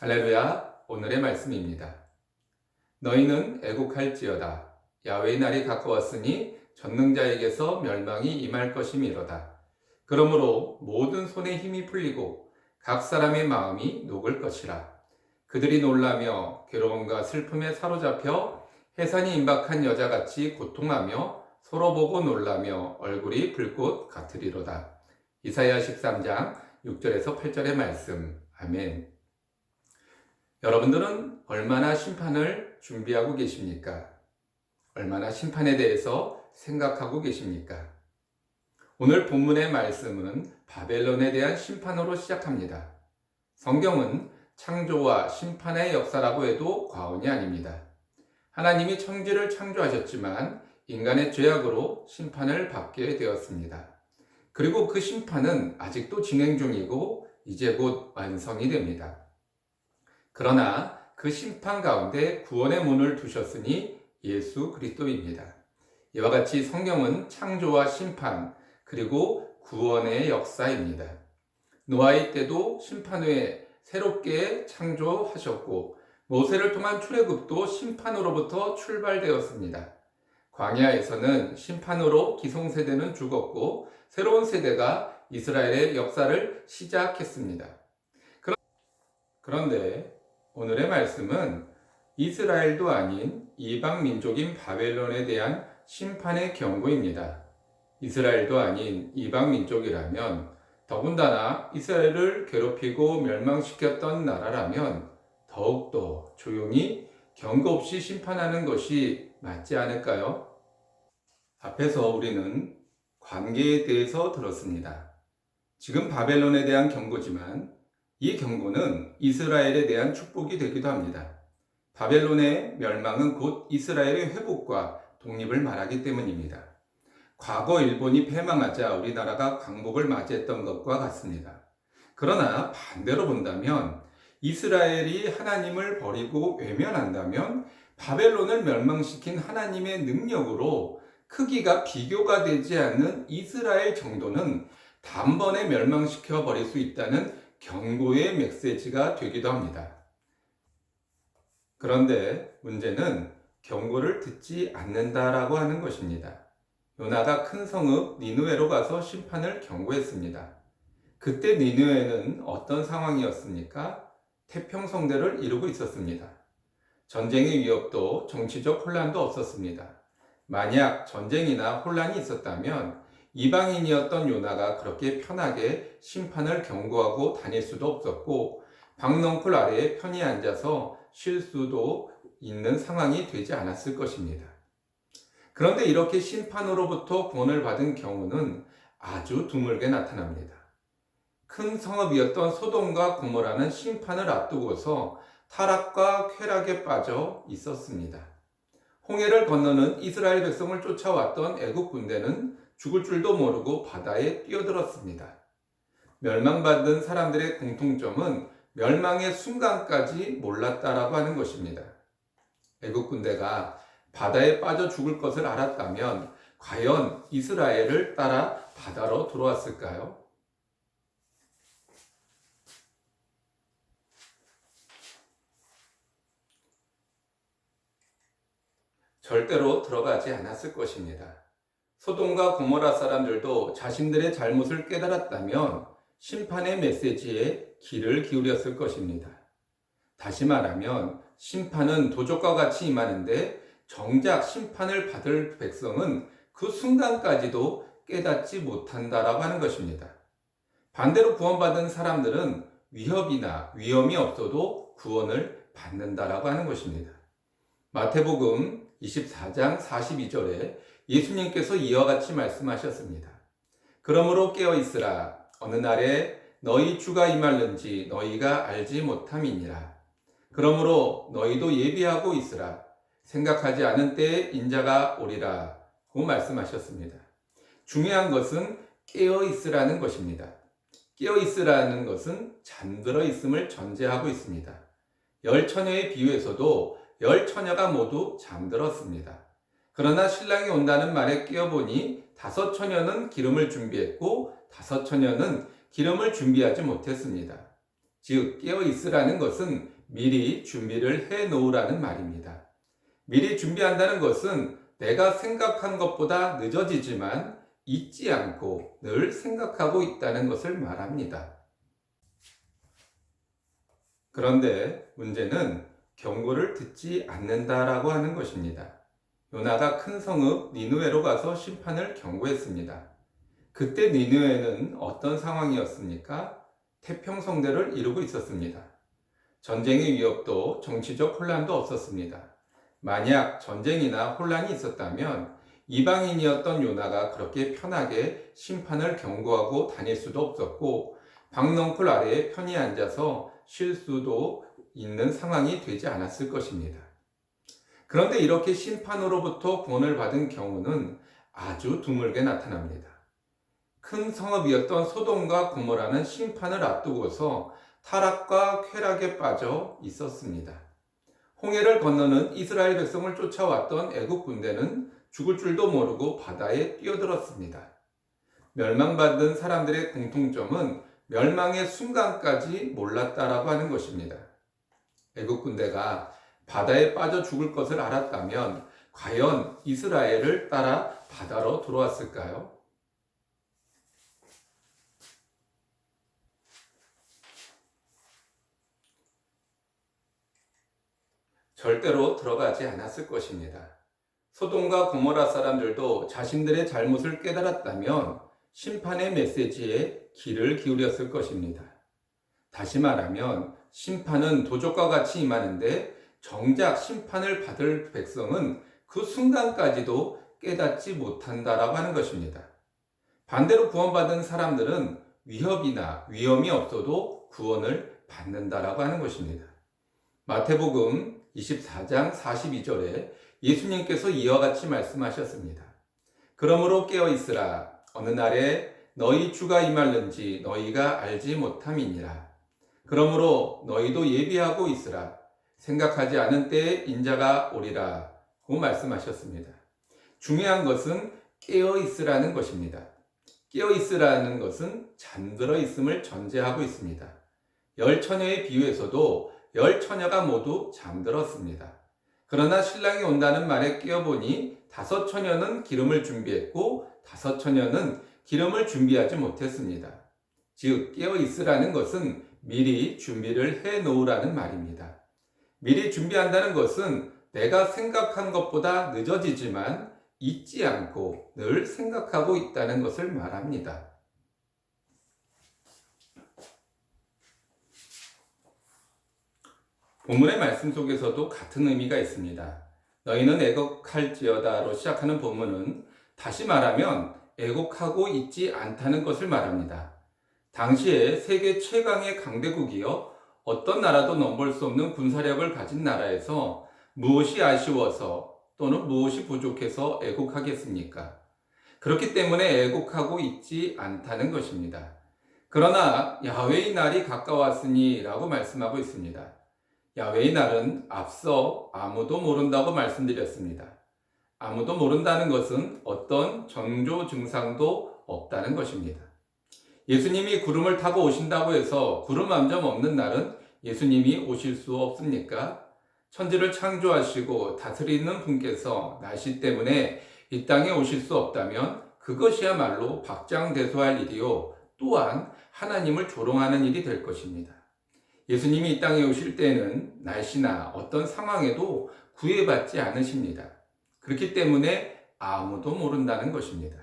할렐루야, 오늘의 말씀입니다. 너희는 애국할지어다. 야훼의 날이 가까웠으니 전능자에게서 멸망이 임할 것이미로다. 그러므로 모든 손에 힘이 풀리고 각 사람의 마음이 녹을 것이라. 그들이 놀라며 괴로움과 슬픔에 사로잡혀 해산이 임박한 여자같이 고통하며 서로 보고 놀라며 얼굴이 불꽃 같으리로다. 이사야 13장 6절에서 8절의 말씀. 아멘. 여러분들은 얼마나 심판을 준비하고 계십니까? 얼마나 심판에 대해서 생각하고 계십니까? 오늘 본문의 말씀은 바벨론에 대한 심판으로 시작합니다. 성경은 창조와 심판의 역사라고 해도 과언이 아닙니다. 하나님이 천지를 창조하셨지만 인간의 죄악으로 심판을 받게 되었습니다. 그리고 그 심판은 아직도 진행 중이고 이제 곧 완성이 됩니다. 그러나 그 심판 가운데 구원의 문을 두셨으니 예수 그리스도입니다. 이와 같이 성경은 창조와 심판 그리고 구원의 역사입니다. 노아의 때도 심판 후에 새롭게 창조하셨고 모세를 통한 출애굽도 심판으로부터 출발되었습니다. 광야에서는 심판으로 기성세대는 죽었고 새로운 세대가 이스라엘의 역사를 시작했습니다. 그런데 오늘의 말씀은 이스라엘도 아닌 이방 민족인 바벨론에 대한 심판의 경고입니다. 이스라엘도 아닌 이방 민족이라면 더군다나 이스라엘을 괴롭히고 멸망시켰던 나라라면 더욱더 조용히 경고 없이 심판하는 것이 맞지 않을까요? 앞에서 우리는 관계에 대해서 들었습니다. 지금 바벨론에 대한 경고지만 이 경고는 이스라엘에 대한 축복이 되기도 합니다. 바벨론의 멸망은 곧 이스라엘의 회복과 독립을 말하기 때문입니다. 과거 일본이 패망하자 우리나라가 광복을 맞이했던 것과 같습니다. 그러나 반대로 본다면 이스라엘이 하나님을 버리고 외면한다면 바벨론을 멸망시킨 하나님의 능력으로 크기가 비교가 되지 않는 이스라엘 정도는 단번에 멸망시켜 버릴 수 있다는 경고의 메시지가 되기도 합니다. 그런데 문제는 경고를 듣지 않는다라고 하는 것입니다. 요나가 큰 성읍 니느웨로 가서 심판을 경고했습니다. 그때 니느웨는 어떤 상황이었습니까? 태평성대를 이루고 있었습니다. 전쟁의 위협도 정치적 혼란도 없었습니다. 만약 전쟁이나 혼란이 있었다면 이방인이었던 요나가 그렇게 편하게 심판을 경고하고 다닐 수도 없었고 박넝쿨 아래에 편히 앉아서 쉴 수도 있는 상황이 되지 않았을 것입니다. 그런데 이렇게 심판으로부터 구원을 받은 경우는 아주 드물게 나타납니다. 큰 성읍이었던 소돔과 고모라는 심판을 앞두고서 타락과 쾌락에 빠져 있었습니다. 홍해를 건너는 이스라엘 백성을 쫓아왔던 애국 군대는 죽을 줄도 모르고 바다에 뛰어들었습니다. 멸망받은 사람들의 공통점은 멸망의 순간까지 몰랐다라고 하는 것입니다. 애국 군대가 바다에 빠져 죽을 것을 알았다면 과연 이스라엘을 따라 바다로 들어왔을까요? 절대로 들어가지 않았을 것입니다. 소돔과 고모라 사람들도 자신들의 잘못을 깨달았다면 심판의 메시지에 귀를 기울였을 것입니다. 다시 말하면 심판은 도적과 같이 임하는데 정작 심판을 받을 백성은 그 순간까지도 깨닫지 못한다라고 하는 것입니다. 반대로 구원받은 사람들은 위협이나 위험이 없어도 구원을 받는다라고 하는 것입니다. 마태복음 24장 42절에 예수님께서 이와 같이 말씀하셨습니다. 그러므로 깨어 있으라. 어느 날에 너희 주가 임할는지 너희가 알지 못함이니라. 그러므로 너희도 예비하고 있으라. 생각하지 않은 때에 인자가 오리라. 고 말씀하셨습니다. 중요한 것은 깨어 있으라는 것입니다. 깨어 있으라는 것은 잠들어 있음을 전제하고 있습니다. 열 처녀의 비유에서도 열 처녀가 모두 잠들었습니다. 그러나 신랑이 온다는 말에 깨어보니 5 처녀는 기름을 준비했고 5 처녀는 기름을 준비하지 못했습니다. 즉 깨어 있으라는 것은 미리 준비를 해 놓으라는 말입니다. 미리 준비한다는 것은 내가 생각한 것보다 늦어지지만 잊지 않고 늘 생각하고 있다는 것을 말합니다. 그런데 문제는 경고를 듣지 않는다라고 하는 것입니다. 요나가 큰 성읍 니느웨로 가서 심판을 경고했습니다. 그때 니느웨는 어떤 상황이었습니까? 태평성대를 이루고 있었습니다. 전쟁의 위협도 정치적 혼란도 없었습니다. 만약 전쟁이나 혼란이 있었다면 이방인이었던 요나가 그렇게 편하게 심판을 경고하고 다닐 수도 없었고 박넝쿨 아래에 편히 앉아서 쉴 수도 있는 상황이 되지 않았을 것입니다. 그런데 이렇게 심판으로부터 구원을 받은 경우는 아주 드물게 나타납니다. 큰 성읍이었던 소돔과 고모라는 심판을 앞두고서 타락과 쾌락에 빠져 있었습니다. 홍해를 건너는 이스라엘 백성을 쫓아왔던 애국 군대는 죽을 줄도 모르고 바다에 뛰어들었습니다. 멸망받은 사람들의 공통점은 멸망의 순간까지 몰랐다라고 하는 것입니다. 애국 군대가 바다에 빠져 죽을 것을 알았다면 과연 이스라엘을 따라 바다로 들어왔을까요? 절대로 들어가지 않았을 것입니다. 소돔과 고모라 사람들도 자신들의 잘못을 깨달았다면 심판의 메시지에 귀를 기울였을 것입니다. 다시 말하면 심판은 도적과 같이 임하는데 정작 심판을 받을 백성은 그 순간까지도 깨닫지 못한다라고 하는 것입니다. 반대로 구원받은 사람들은 위협이나 위험이 없어도 구원을 받는다라고 하는 것입니다. 마태복음 24장 42절에 예수님께서 이와 같이 말씀하셨습니다. 그러므로 깨어 있으라. 어느 날에 너희 주가 임할는지 너희가 알지 못함이니라. 그러므로 너희도 예비하고 있으라. 생각하지 않은 때에 인자가 오리라. 고 말씀하셨습니다. 중요한 것은 깨어 있으라는 것입니다. 깨어 있으라는 것은 잠들어 있음을 전제하고 있습니다. 열 처녀의 비유에서도 열 처녀가 모두 잠들었습니다. 그러나 신랑이 온다는 말에 깨어보니 다섯 처녀는 기름을 준비했고 다섯 처녀는 기름을 준비하지 못했습니다. 즉 깨어 있으라는 것은 미리 준비를 해 놓으라는 말입니다. 미리 준비한다는 것은 내가 생각한 것보다 늦어지지만 잊지 않고 늘 생각하고 있다는 것을 말합니다. 본문의 말씀 속에서도 같은 의미가 있습니다. 너희는 애곡할지어다로 시작하는 본문은 다시 말하면 애곡하고 있지 않다는 것을 말합니다. 당시에 세계 최강의 강대국이여 어떤 나라도 넘볼 수 없는 군사력을 가진 나라에서 무엇이 아쉬워서 또는 무엇이 부족해서 애곡하겠습니까? 그렇기 때문에 애곡하고 있지 않다는 것입니다. 그러나 야훼의 날이 가까웠으니 라고 말씀하고 있습니다. 야훼의 날은 앞서 아무도 모른다고 말씀드렸습니다. 아무도 모른다는 것은 어떤 전조 증상도 없다는 것입니다. 예수님이 구름을 타고 오신다고 해서 구름 한 점 없는 날은 예수님이 오실 수 없습니까? 천지를 창조하시고 다스리는 분께서 날씨 때문에 이 땅에 오실 수 없다면 그것이야말로 박장대소할 일이요 또한 하나님을 조롱하는 일이 될 것입니다. 예수님이 이 땅에 오실 때는 날씨나 어떤 상황에도 구애받지 않으십니다. 그렇기 때문에 아무도 모른다는 것입니다.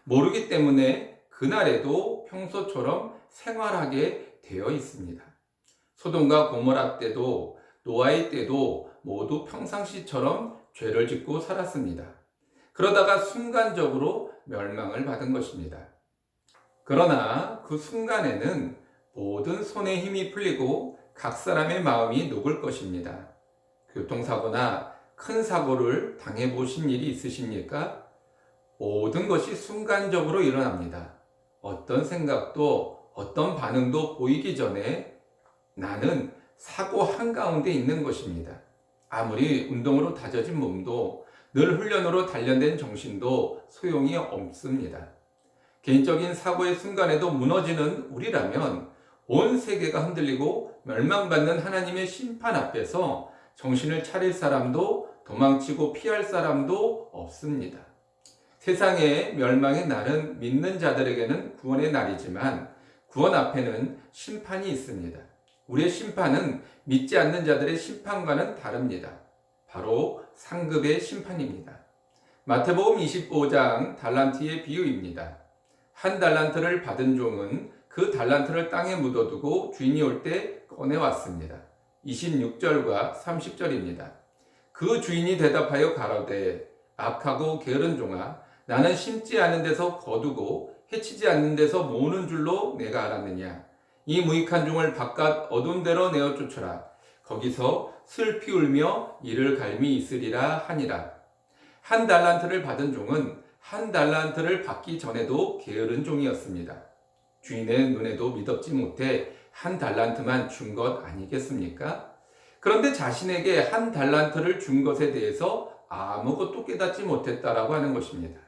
모르기 때문에 그날에도 평소처럼 생활하게 되어 있습니다. 소돔과 고모라 때도 노아의 때도 모두 평상시처럼 죄를 짓고 살았습니다. 그러다가 순간적으로 멸망을 받은 것입니다. 그러나 그 순간에는 모든 손에 힘이 풀리고 각 사람의 마음이 녹을 것입니다. 교통사고나 큰 사고를 당해보신 일이 있으십니까? 모든 것이 순간적으로 일어납니다. 어떤 생각도 어떤 반응도 보이기 전에 나는 사고 한가운데 있는 것입니다. 아무리 운동으로 다져진 몸도 늘 훈련으로 단련된 정신도 소용이 없습니다. 개인적인 사고의 순간에도 무너지는 우리라면 온 세계가 흔들리고 멸망받는 하나님의 심판 앞에서 정신을 차릴 사람도 도망치고 피할 사람도 없습니다. 세상의 멸망의 날은 믿는 자들에게는 구원의 날이지만 구원 앞에는 심판이 있습니다. 우리의 심판은 믿지 않는 자들의 심판과는 다릅니다. 바로 상급의 심판입니다. 마태복음 25장 달란트의 비유입니다. 한 달란트를 받은 종은 그 달란트를 땅에 묻어두고 주인이 올 때 꺼내왔습니다. 26절과 30절입니다. 그 주인이 대답하여 가로되 악하고 게으른 종아, 나는 심지 않은 데서 거두고 해치지 않는 데서 모으는 줄로 내가 알았느냐. 이 무익한 종을 바깥 어두운 데로 내어 쫓으라. 거기서 슬피 울며 이를 갈미 있으리라 하니라. 한 달란트를 받은 종은 한 달란트를 받기 전에도 게으른 종이었습니다. 주인의 눈에도 미덥지 못해 한 달란트만 준 것 아니겠습니까? 그런데 자신에게 한 달란트를 준 것에 대해서 아무것도 깨닫지 못했다라고 하는 것입니다.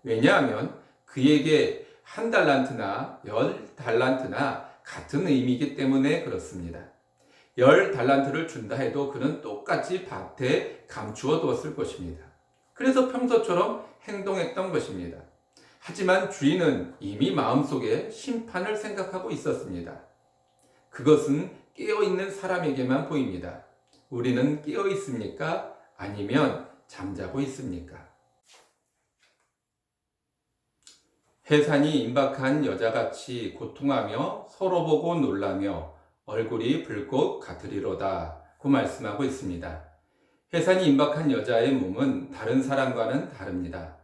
왜냐하면 그에게 한 달란트나 10달란트나 같은 의미이기 때문에 그렇습니다. 10달란트를 준다 해도 그는 똑같이 밭에 감추어 두었을 것입니다. 그래서 평소처럼 행동했던 것입니다. 하지만 주인은 이미 마음속에 심판을 생각하고 있었습니다. 그것은 깨어있는 사람에게만 보입니다. 우리는 깨어 있습니까? 아니면 잠자고 있습니까? 해산이 임박한 여자같이 고통하며 서로 보고 놀라며 얼굴이 붉고 같으리로다 고 말씀하고 있습니다. 해산이 임박한 여자의 몸은 다른 사람과는 다릅니다.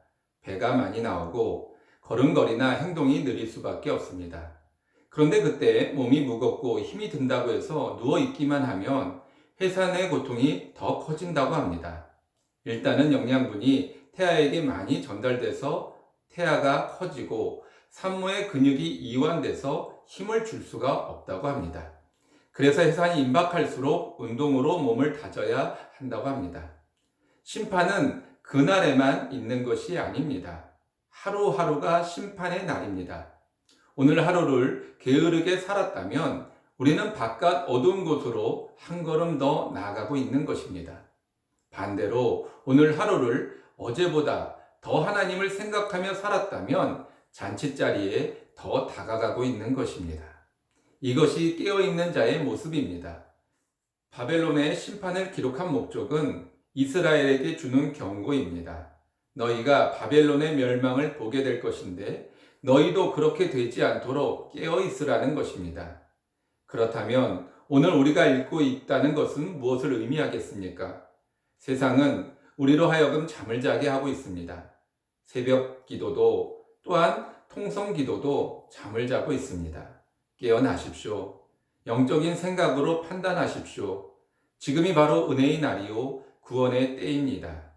배가 많이 나오고 걸음걸이나 행동이 느릴 수밖에 없습니다. 그런데 그때 몸이 무겁고 힘이 든다고 해서 누워있기만 하면 해산의 고통이 더 커진다고 합니다. 일단은 영양분이 태아에게 많이 전달돼서 태아가 커지고 산모의 근육이 이완돼서 힘을 줄 수가 없다고 합니다. 그래서 해산이 임박할수록 운동으로 몸을 다져야 한다고 합니다. 심판은 그날에만 있는 것이 아닙니다. 하루하루가 심판의 날입니다. 오늘 하루를 게으르게 살았다면 우리는 바깥 어두운 곳으로 한 걸음 더 나아가고 있는 것입니다. 반대로 오늘 하루를 어제보다 더 하나님을 생각하며 살았다면 잔치자리에 더 다가가고 있는 것입니다. 이것이 깨어있는 자의 모습입니다. 바벨론의 심판을 기록한 목적은 이스라엘에게 주는 경고입니다. 너희가 바벨론의 멸망을 보게 될 것인데 너희도 그렇게 되지 않도록 깨어 있으라는 것입니다. 그렇다면 오늘 우리가 읽고 있다는 것은 무엇을 의미하겠습니까? 세상은 우리로 하여금 잠을 자게 하고 있습니다. 새벽 기도도 또한 통성 기도도 잠을 자고 있습니다. 깨어나십시오. 영적인 생각으로 판단하십시오. 지금이 바로 은혜의 날이요 구원의 때입니다.